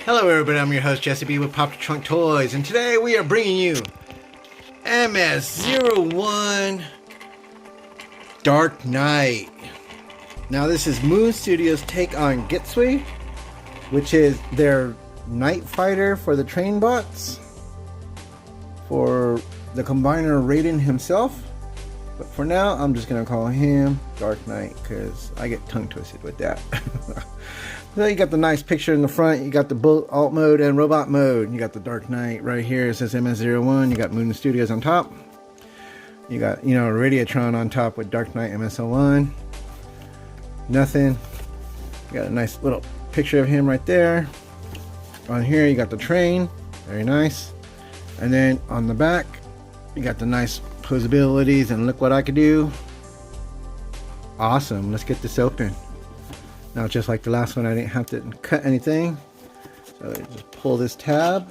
Hello everybody, I'm your host Jesse B with Pop the Trunk Toys, and today we are bringing you MS-01 Dark Knight. Now this is Moon Studios' take on Gitsui, which is their night fighter for the train bots, for the Combiner Raiden himself. But for now, I'm just going to call him Dark Knight because I get tongue twisted with that. So you got the nice picture in the front. You got the bullet alt mode and robot mode. You got the Dark Knight right here. It says MS-01. You got Moon Studios on top. You got, Radiatron on top with Dark Knight MS-01. Nothing. You got a nice little picture of him right there. On here, you got the train. Very nice. And then on the back, you got the nice posabilities and look what I could do. Awesome. Let's get this open. Now, just like the last one, I didn't have to cut anything. So just pull this tab.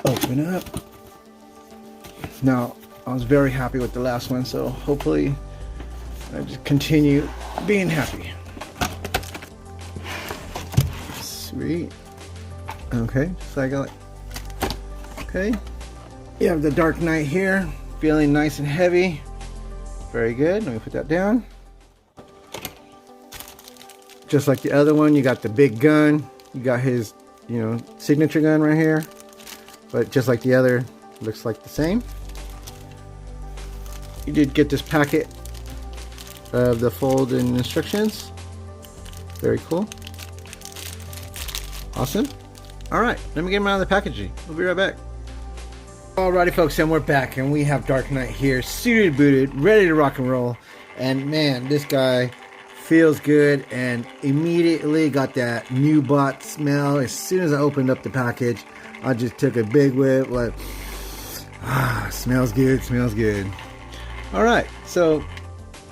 Open up. Now, I was very happy with the last one, so hopefully I just continue being happy. Sweet. Okay, so I got, okay. You have the Dark Knight here, feeling nice and heavy. Very good. Let me put that down. Just like the other one, you got the big gun. You got his, signature gun right here. But just like the other, looks like the same. You did get this packet of the folded instructions. Very cool. Awesome. Alright, let me get him out of the packaging. We'll be right back. Alrighty folks, and we're back, and we have Dark Knight here, suited, booted, ready to rock and roll. And man, this guy feels good, and immediately got that new bot smell. As soon as I opened up the package, I just took a big whiff, like, smells good, smells good. Alright, so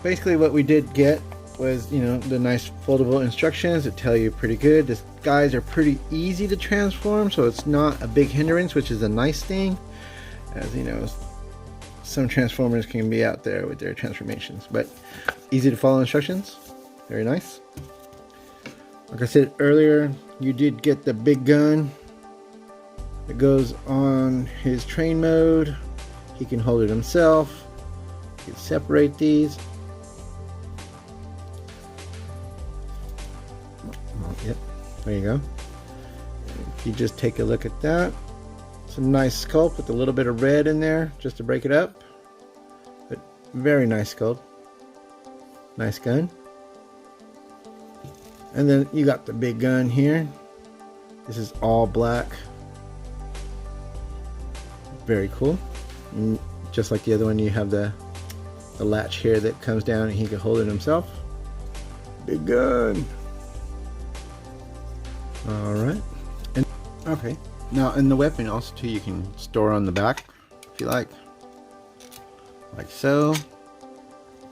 basically what we did get was, the nice foldable instructions that tell you pretty good. These guys are pretty easy to transform, so it's not a big hindrance, which is a nice thing. As some transformers can be out there with their transformations, but easy to follow instructions. Very nice. Like I said earlier, you did get the big gun that goes on his train mode. He can hold it himself. You can separate these. Yep, there you go. If you just take a look at that, some nice sculpt with a little bit of red in there just to break it up, but very nice sculpt. Nice gun. And then you got the big gun here. This is all black. Very cool. And just like the other one, you have the latch here that comes down and he can hold it himself. Big gun. Alright. And okay. Now in the weapon also too, you can store on the back if you like so.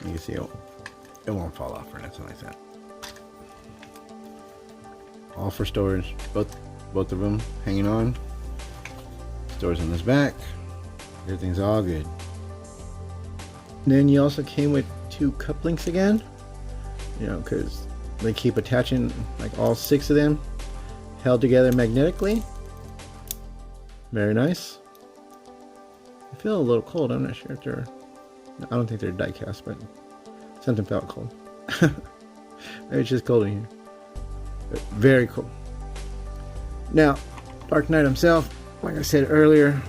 You can see it won't fall off or anything like that. All for storage, both of them hanging on. Stores on this back. Everything's all good. Then you also came with 2 cup links again, because they keep attaching, like all 6 of them held together magnetically. Very nice. I feel a little cold. I'm not sure if they're, I don't think they're die cast, but something felt cold. Maybe it's just cold in here. But very cool. Now, Dark Knight himself, like I said earlier,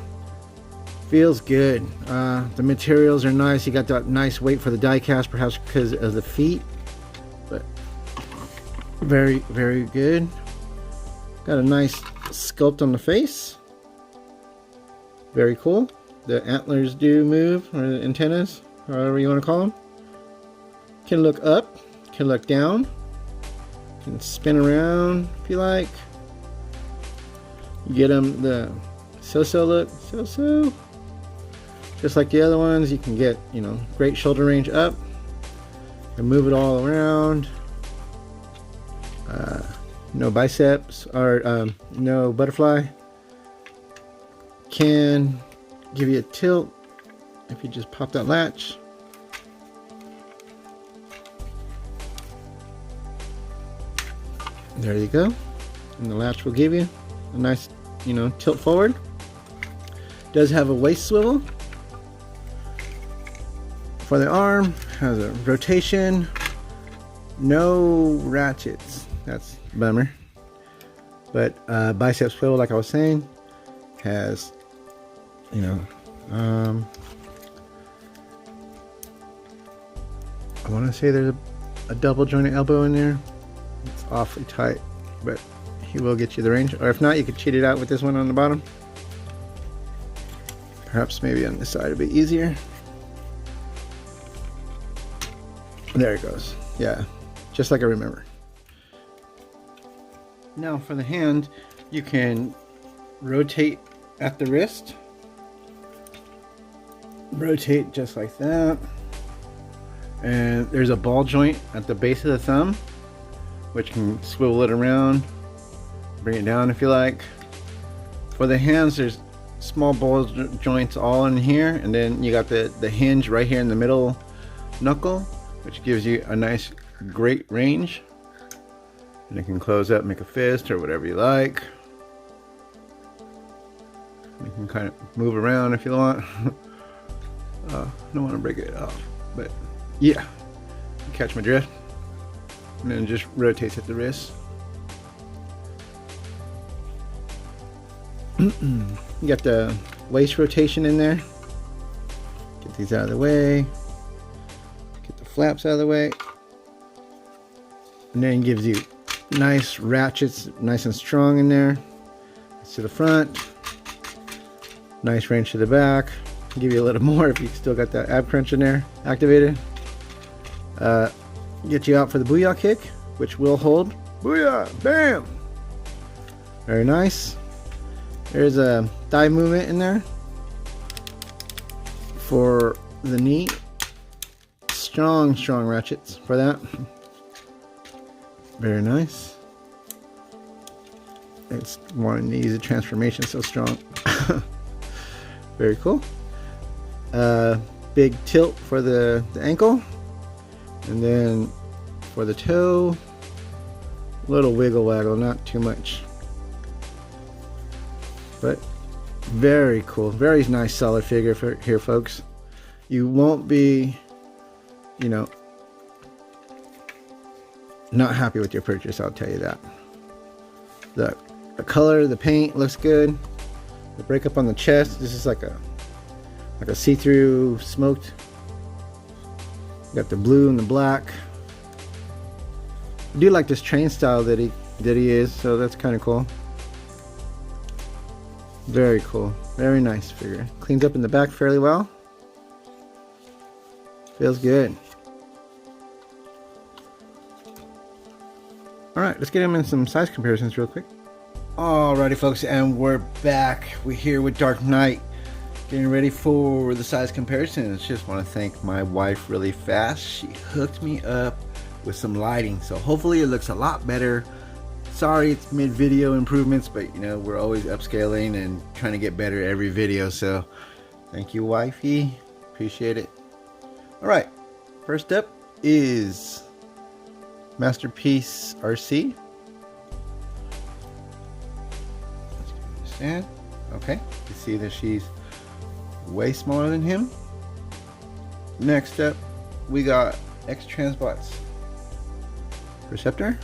feels good. The materials are nice. You got that nice weight for the die cast, perhaps because of the feet, but very, very good. Got a nice sculpt on the face. Very cool. The antlers do move, or the antennas, however you want to call them. Can look up, can look down, can spin around if you like. You get them the so-so look, so-so. Just like the other ones, you can get, great shoulder range up and move it all around. No biceps or no butterfly. Can give you a tilt if you just pop that latch. There you go. And the latch will give you a nice, you know, tilt forward. Does have a waist swivel for the arm. Has a rotation. No ratchets. That's a bummer. But bicep swivel, like I was saying, has, you know, I want to say there's a double jointed elbow in there. It's awfully tight, but he will get you the range. Or if not, you could cheat it out with this one on the bottom. Perhaps maybe on this side it'd be easier. There it goes. Yeah, just like I remember. Now for the hand, you can rotate at the wrist. Rotate just like that. And there's a ball joint at the base of the thumb, which can swivel it around, bring it down if you like. For the hands, there's small ball joints all in here, and then you got the hinge right here in the middle knuckle, which gives you a nice great range. And it can close up, make a fist or whatever you like. You can kind of move around if you want. Don't want to break it off, but yeah, you catch my drift. And then just rotates at the wrist. You got the waist rotation in there. Get these out of the way. Get the flaps out of the way. And then gives you nice ratchets, nice and strong in there. To the front. Nice range to the back. Give you a little more if you still got that ab crunch in there activated. Get you out for the booyah kick, which will hold. Booyah! Bam! Very nice. There's a thigh movement in there for the knee. Strong ratchets for that. Very nice. It's wanting to use a transformation so strong. Very cool. Big tilt for the ankle. And then for the toe, little wiggle waggle, not too much. But very cool. Very nice solid figure for here, folks. You won't be, you know, not happy with your purchase, I'll tell you that. The color, the paint looks good. The breakup on the chest, this is like a see-through smoked. Got the blue and the black. I do like this train style that he is, so that's kind of cool. Very cool. Very nice figure. Cleans up in the back fairly well. Feels good. Alright, let's get him in some size comparisons real quick. Alrighty folks, and we're back. We're here with DarkKnight, getting ready for the size comparisons. Just want to thank my wife really fast. She hooked me up with some lighting, so hopefully it looks a lot better. Sorry it's mid-video improvements, but you know, we're always upscaling and trying to get better every video, so thank you, wifey. Appreciate it. Alright, first up is Masterpiece RC. Stand. Okay, you see that she's way smaller than him. Next up, we got X-Transbot's Perceptor.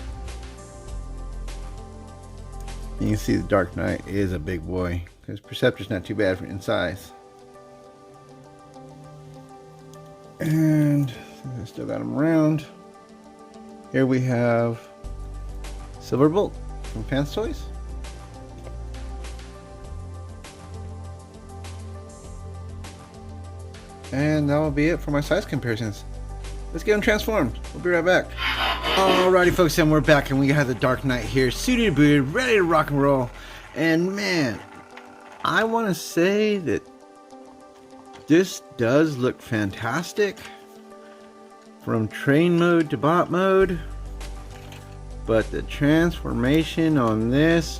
You can see the DarkKnight is a big boy, because Perceptor's not too bad in size. And I still got him around. Here we have Silverbolt from Pants Toys. And that will be it for my size comparisons. Let's get them transformed. We'll be right back. Alrighty folks, and we're back, and we have the DarkKnight here, suited and booted, ready to rock and roll. And man, I want to say that this does look fantastic. From train mode to bot mode. But the transformation on this,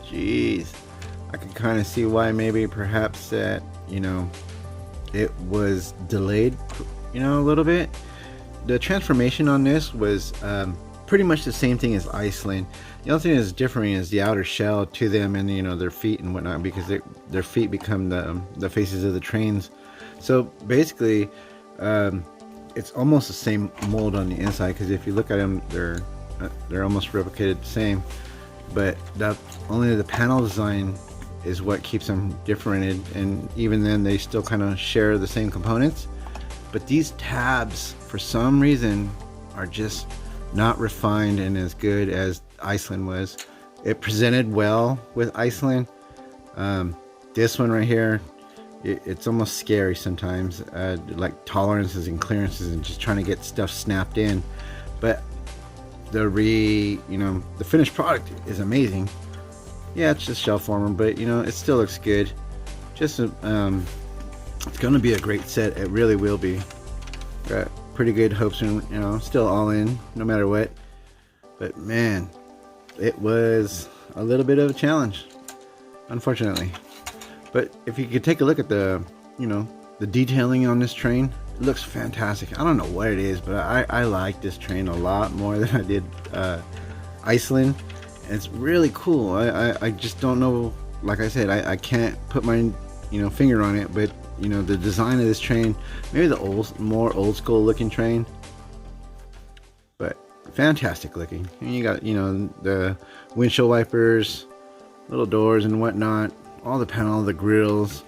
geez, I can kind of see why maybe perhaps that, you know, it was delayed, you know, a little bit. The transformation on this was pretty much the same thing as Iceland. The only thing that's different is the outer shell to them, and you know, their feet and whatnot, because their feet become the faces of the trains. So basically, it's almost the same mold on the inside, because if you look at them, they're almost replicated the same, but only the panel design is what keeps them differentiated, and even then they still kind of share the same components. But these tabs, for some reason, are just not refined and as good as Iceland was. It presented well with Iceland. This one right here, it's almost scary sometimes, like tolerances and clearances and just trying to get stuff snapped in. But the finished product is amazing. Yeah, it's just shell former, but you know, it still looks good. Just it's gonna be a great set. It really will be. Got pretty good hopes, and you know, still all in no matter what. But man, it was a little bit of a challenge, unfortunately. But if you could take a look at the detailing on this train, it looks fantastic. I don't know what it is, but I like this train a lot more than I did Iceland. And it's really cool. I just don't know. Like I said, I can't put my finger on it, but the design of this train, maybe the more old school looking train, but fantastic looking. And you got the windshield wipers, little doors and whatnot, all the panel, the grills.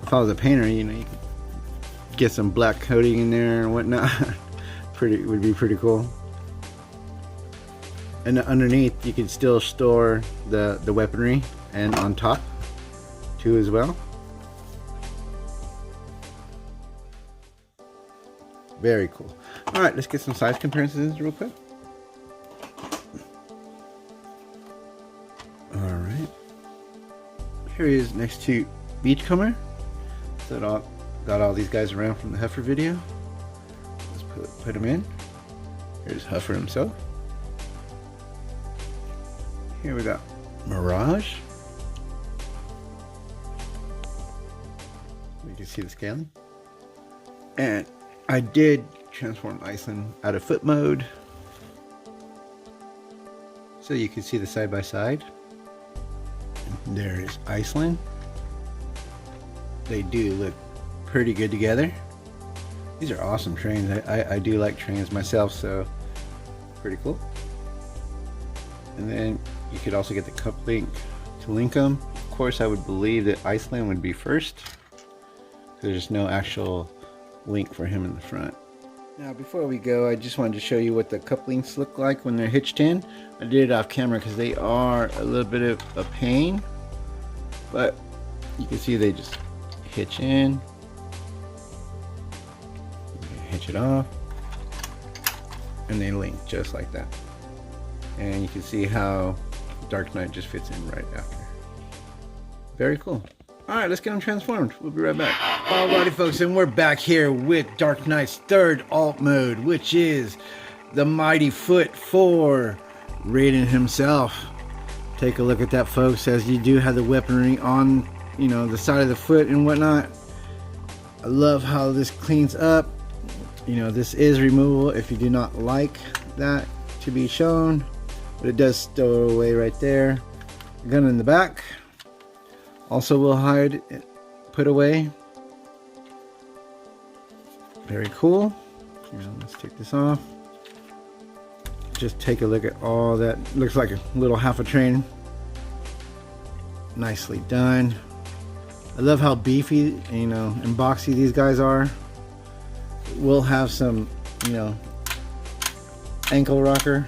If I was a painter, you could get some black coating in there and whatnot. Would be pretty cool. And underneath you can still store the weaponry, and on top too as well. Very cool. All right, let's get some size comparisons real quick. All right, here he is next to Beachcomber. So got all these guys around from the Heifer video. Let's put him in. Here's Heifer himself. Here we got Mirage. You can see the scaling. And I did transform Iceland out of foot mode, so you can see the side by side. There is Iceland. They do look pretty good together. These are awesome trains. I do like trains myself, so pretty cool. And then you could also get the cup link to link them. Of course, I would believe that Iceland would be first. There's no actual link for him in the front. Now, before we go, I just wanted to show you what the cup links look like when they're hitched in. I did it off camera because they are a little bit of a pain, but you can see they just hitch in, hitch it off, and they link just like that. And you can see how DarkKnight just fits in right after. Very cool. Alright, let's get them transformed. We'll be right back. Alrighty folks, and we're back here with DarkKnight's third alt mode, which is the Mighty Foot for Raiden himself. Take a look at that, folks, as you do have the weaponry on, the side of the foot and whatnot. I love how this cleans up. This is removable if you do not like that to be shown, but it does stow away right there. The gun in the back also will hide, put away. Very cool. Let's take this off. Just take a look at all that. Looks like a little half a train. Nicely done. I love how beefy, and boxy these guys are. We'll have some, ankle rocker.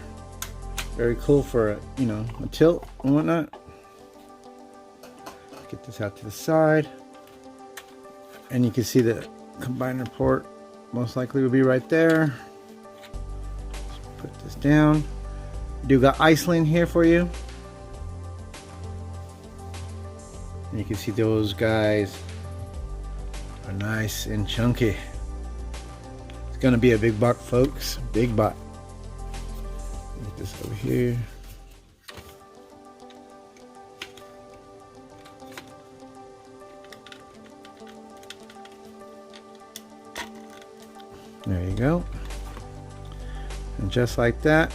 Very cool for a tilt and whatnot. Get this out to the side, and you can see the combiner port most likely will be right there. Let's put this down. Do got Iceland here for you, and you can see those guys are nice and chunky. It's gonna be a big buck, folks. Big buck. Get this over here. There you go. And just like that,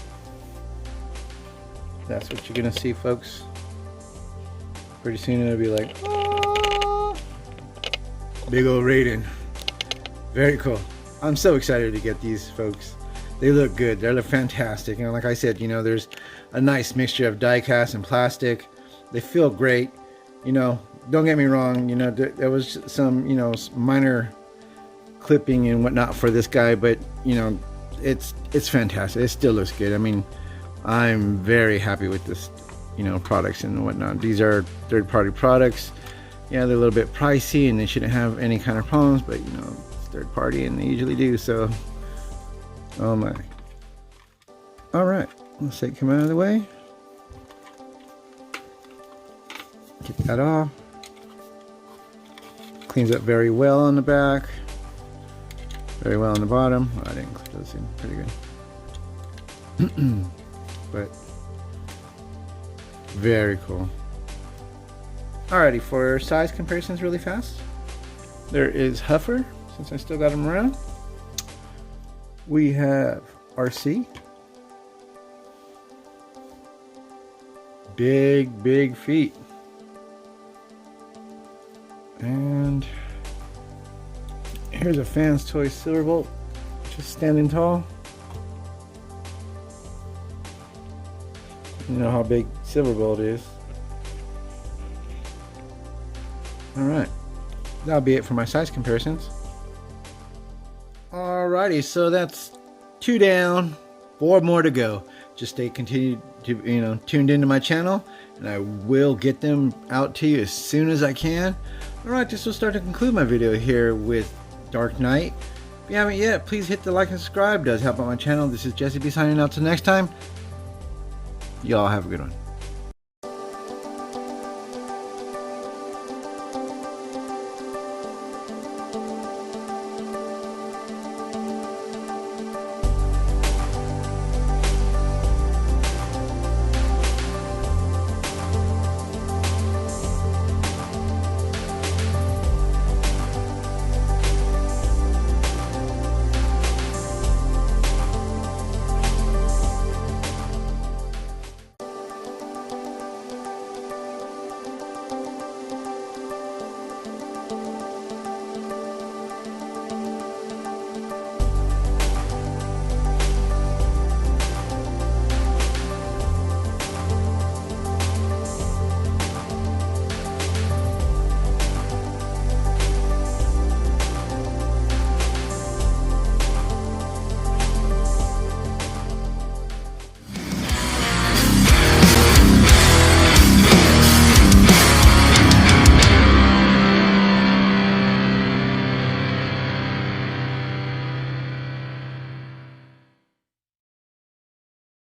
that's what you're gonna see, folks. Pretty soon it'll be like, oh, big old Raiden. Very cool. I'm so excited to get these, folks. They look good. They look fantastic. You know, like I said, you know, there's a nice mixture of die cast and plastic. They feel great. You know, don't get me wrong. You know, there was some, you know, minor clipping and whatnot for this guy, but you know, it's fantastic. It still looks good. I mean, I'm very happy with this, you know, products and whatnot. These are third-party products. Yeah, they're a little bit pricey and they shouldn't have any kind of problems, but you know, it's third party and they usually do. So, oh my. All right, let's take him out of the way. Get that off. Cleans up very well on the back. Very well on the bottom. Oh, I didn't clip those in pretty good. But very cool. Alrighty, for size comparisons really fast. There is Huffer, since I still got him around. We have RC. Big feet. And here's a Fans Toy Silverbolt, just standing tall. You know how big Silverbolt is. Alright, that'll be it for my size comparisons. Alrighty, so that's 2 down, 4 more to go. Just stay tuned into my channel, and I will get them out to you as soon as I can. Alright, this will start to conclude my video here with DarkKnight. If you haven't yet, please hit the like and subscribe. It does help out my channel. This is Jesse B signing out till next time. Y'all have a good one.